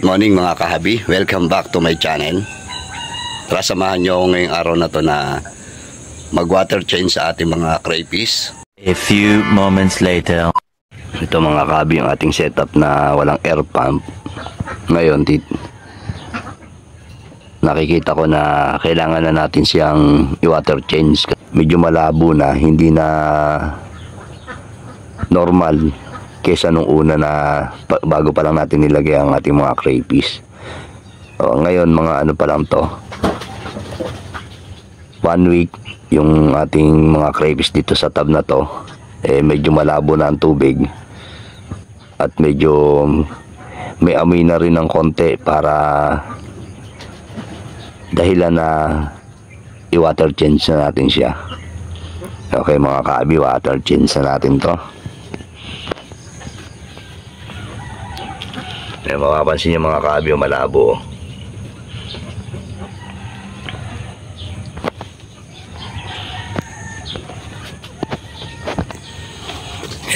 Good morning mga kahabi, welcome back to my channel. Tara samahan nyo ako ngayong araw na to na mag water change sa ating mga crayfish. A few moments later. Ito mga kahabi yung ating setup na walang air pump. Ngayon nakikita ko na kailangan na natin siyang i-water change. Medyo malabo na, hindi na normal kesa nung una na bago pa lang natin nilagay ang ating mga crayfish. Ngayon mga ano pa lang to, 1 week yung ating mga crayfish dito sa tub na to, medyo malabo na ang tubig at medyo may amoy na rin ng konti, para dahilan na i-water change na natin siya. Okay mga kaabi, water change na natin to. Mapapansin niyo mga kaabi, malabo.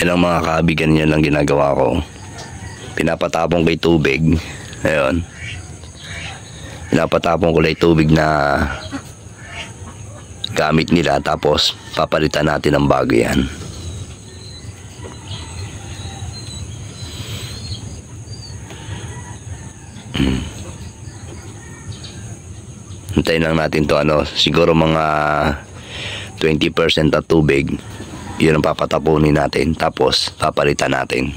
Yan lang mga kaabi, ganyan lang ginagawa ko. Pinapatapong kay tubig. Ayun. Pinapatapong ko lang tubig na gamit nila, tapos papalitan natin ng bago yan. Hintayin lang natin to, siguro mga 20% na tubig, yun ang papatapunin natin, tapos papalitan natin.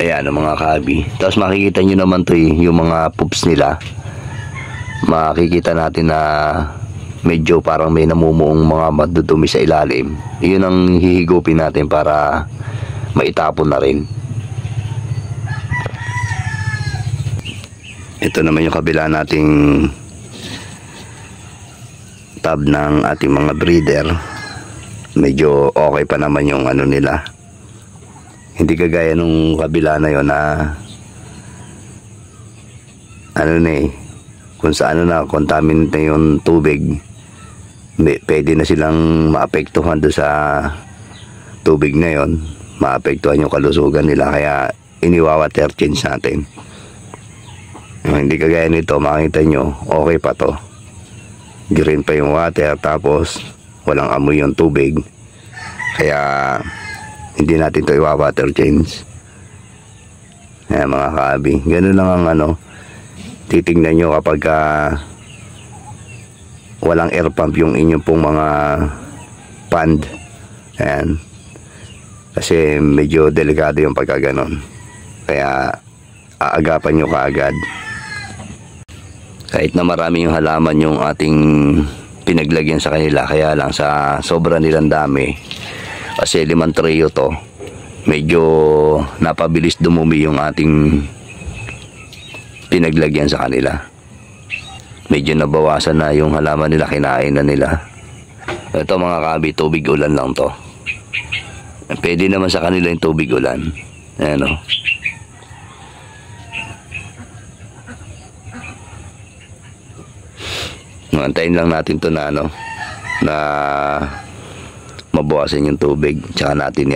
Ayan mga kahabi, tapos makikita nyo naman to, yung mga poops nila. Makikita natin na medyo parang may namumuong mga madudumi sa ilalim. Yun ang hihigupin natin para maitapon na rin. Ito naman yung kabila nating tub ng ating mga breeder. Medyo okay pa naman yung ano nila. Hindi kagaya nung kabila na yon na kung saan na contaminant na yung tubig, pwede na silang maapektuhan doon sa tubig na yon, maapektuhan yung kalusugan nila, kaya iniwa-water change natin. Hindi kagaya nito, makita nyo okay pa to, green pa yung water, tapos walang amoy yung tubig, kaya hindi natin to iwa-water change. Ayan mga kaabi, ganun lang ang titignan nyo kapag walang air pump yung inyong pong mga pond. Ayan, kasi medyo delikado yung pagkaganon, kaya aagapan nyo kaagad. Kahit na marami yung halaman yung ating pinaglagyan sa kanila, kaya lang sa sobra nilang dami, kasi 5 trio to, medyo napabilis dumumi yung ating pinaglagyan sa kanila. Medyo nabawasan na yung halaman nila, kinain na nila. Ito mga kabi, tubig ulan lang to. Pwede naman sa kanila yung tubig ulan. Ayan o. Antayin lang natin to na na mabawasan yung tubig, tsaka natin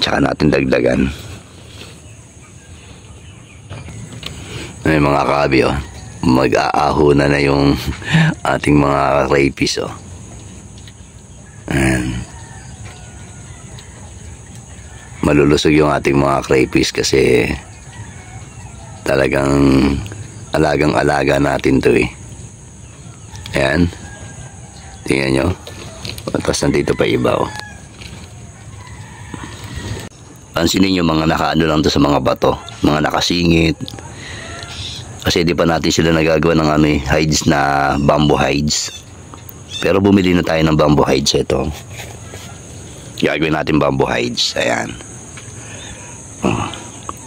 tsaka natin dagdagan. Ay mga kabi, mag-aaho na yung ating mga crayfish. Ayan. Malulusog yung ating mga crayfish kasi talagang alagang-alaga natin to Ayan, tingnan nyo. Tapos nandito pa iba Pansinin nyo mga nakaano lang to sa mga bato, mga nakasingit. Kasi di pa natin sila nagagawa ng hides na bamboo hides. Pero bumili na tayo ng bamboo hides. Ito gagawin natin bamboo hides. Ayan.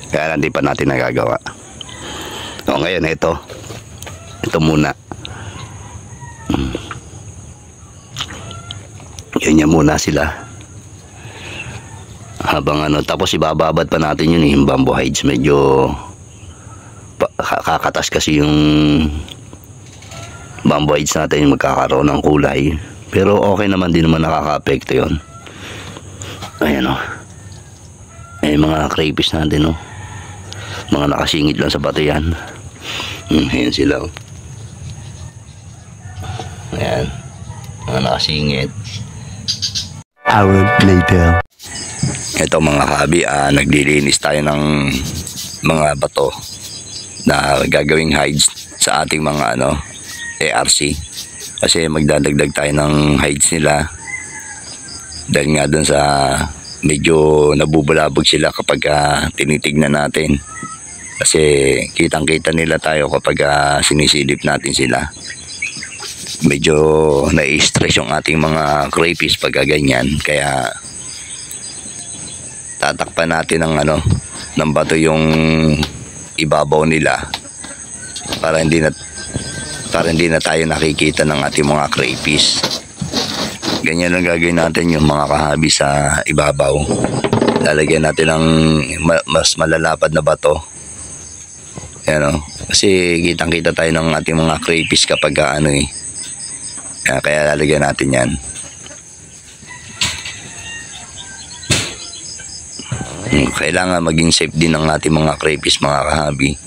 Kaya hindi pa natin nagagawa. Ngayon ito muna. Ganyan muna sila habang tapos ibababad pa natin yun yung bamboo hides. Medyo kakatas kasi yung bamboo hides natin, yung magkakaroon ng kulay. Pero okay naman, din naman nakaka-apekto yun. Ayan o. Ayan mga crayfish natin o. Mga nakasingit lang sa bato yan. Ayan sila o. Ayan. Mga nakasingit. Hour later. Ito mga kahabi, naglilinis tayo ng mga bato na gagawing hides sa ating mga ARC. Kasi magdadagdag tayo ng hides nila dahil nga dun sa medyo nabubulabog sila kapag tinitignan natin. Kasi kitang kita nila tayo kapag sinisilip natin sila. Medyo nai-stress yung ating mga crayfish pag ganyan, kaya tatakpan natin ng bato yung ibabaw nila para hindi na tayo nakikita ng ating mga crayfish. Ganyan lang gagawin natin yung mga kahabi sa ibabaw. Lalagyan natin ng mas malalapad na bato. Ayan, kasi kitang kita tayo ng ating mga crayfish kapag kaya lalagyan natin yan. Kailangan maging safe din ng ating mga crayfish mga kahabi.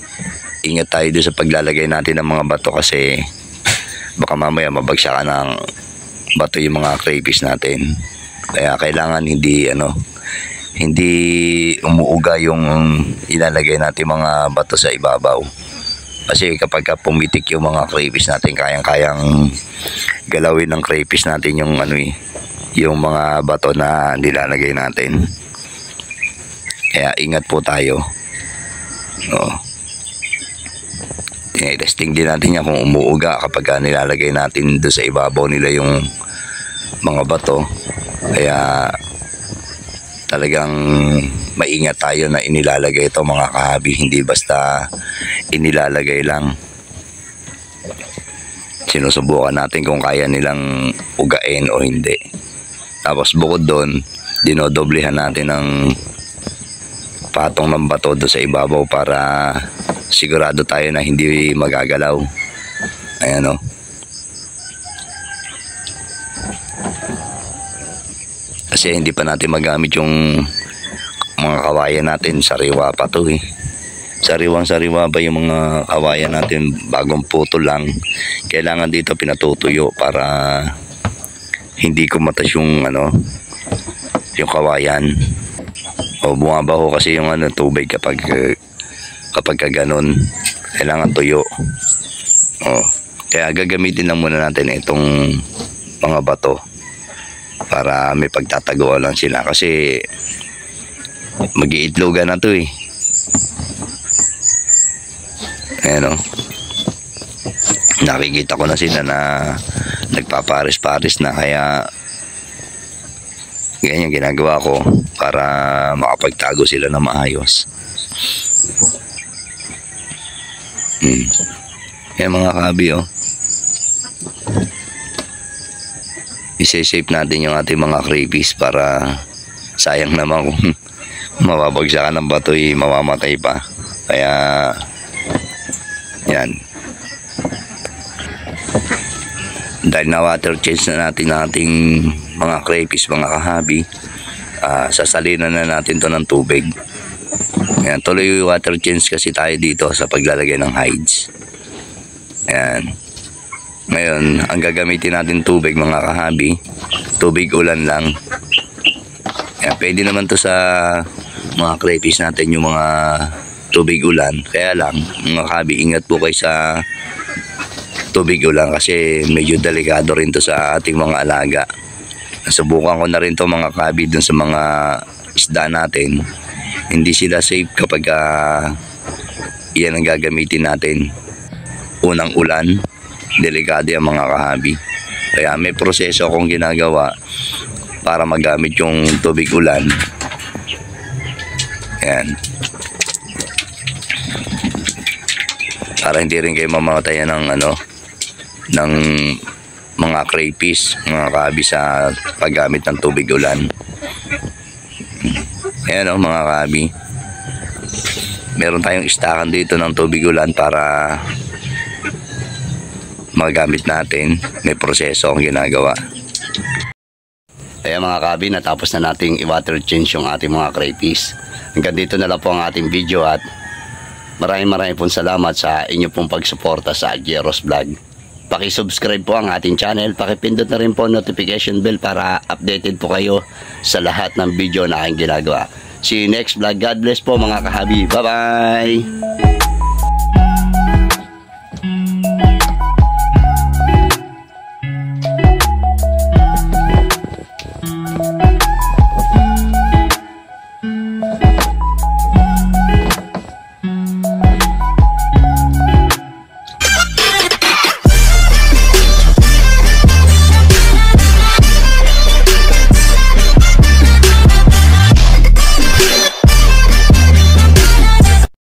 Ingat tayo doon sa paglalagay natin ng mga bato kasi baka mamaya mabagsakan ng bato yung mga crayfish natin. Kaya kailangan hindi umuuga yung ilalagay natin mga bato sa ibabaw. Kasi kapag pumitik yung mga crayfish natin, kayang-kayang galawin ng crayfish natin yung mga bato na nilalagay natin. Kaya ingat po tayo. Tinetesting din natin yan kung umuuga kapag nilalagay natin doon sa ibabaw nila yung mga bato. Kaya talagang maingat tayo na inilalagay ito mga kahabi, hindi basta inilalagay lang. Sinusubukan natin kung kaya nilang ugain o hindi. Tapos bukod doon, dinodoblehan natin ng patong ng bato doon sa ibabaw para sigurado tayo na hindi magagalaw. Ayan o. Kasi hindi pa natin magamit yung mga kawayan natin, sariwa pa to eh. Sariwang-sariwa ba yung mga kawayan natin, bagong puto lang. Kailangan dito pinatutuyo para hindi kumatas yung yung kawayan. O bumabaho kasi yung tubig kapag ganun. Kailangan tuyo. Kaya gagamitin lang muna natin itong mga bato para may pagtataguan lang sila kasi mag-iitlogan na to eh. Ayan o. Nakikita ko na sila na nagpaparis-paris na, kaya ganyan ginagawa ko para makapagtago sila na maayos. Ayan mga kabi o. I-save natin yung ating mga crayfish para sayang naman kung mababagsakan ng bato mamamatay pa. Kaya yan, dahil na water change na natin ng ating mga crayfish mga kahabi, sasalinan na natin to ng tubig. Yan, tuloy yung water change kasi tayo dito sa paglalagay ng hides. Yan. Ngayon, ang gagamitin natin tubig mga kahabi, tubig ulan lang. Yan, pwede naman to sa mga crayfish natin yung mga tubig ulan. Kaya lang, mga kahabi, ingat po kayo sa tubig ulan kasi medyo delikado rin to sa ating mga alaga. Nasubukan ko na rin to mga kahabi dun sa mga isda natin. Hindi sila safe kapag yan ang gagamitin natin. Unang ulan, delikado yung mga kahabi. Kaya may proseso akong ginagawa para magamit yung tubig ulan. Ayan. Para hindi rin kayo mamatayan ng mga crayfish, mga kahabi sa paggamit ng tubig ulan. Ayan o mga kahabi. Meron tayong istakan dito ng tubig ulan para magamit natin. May proseso ang ginagawa. Kaya mga kabi, natapos na nating i-water change yung ating mga crayfish. Hanggang dito na lang po ang ating video at maraming pong salamat sa inyo pong pagsuporta sa Jeros Vlog. Paki-subscribe po ang ating channel, pakipindot na rin po notification bell para updated po kayo sa lahat ng video na aking ginagawa. See you next vlog. God bless po mga kahabi. Bye-bye!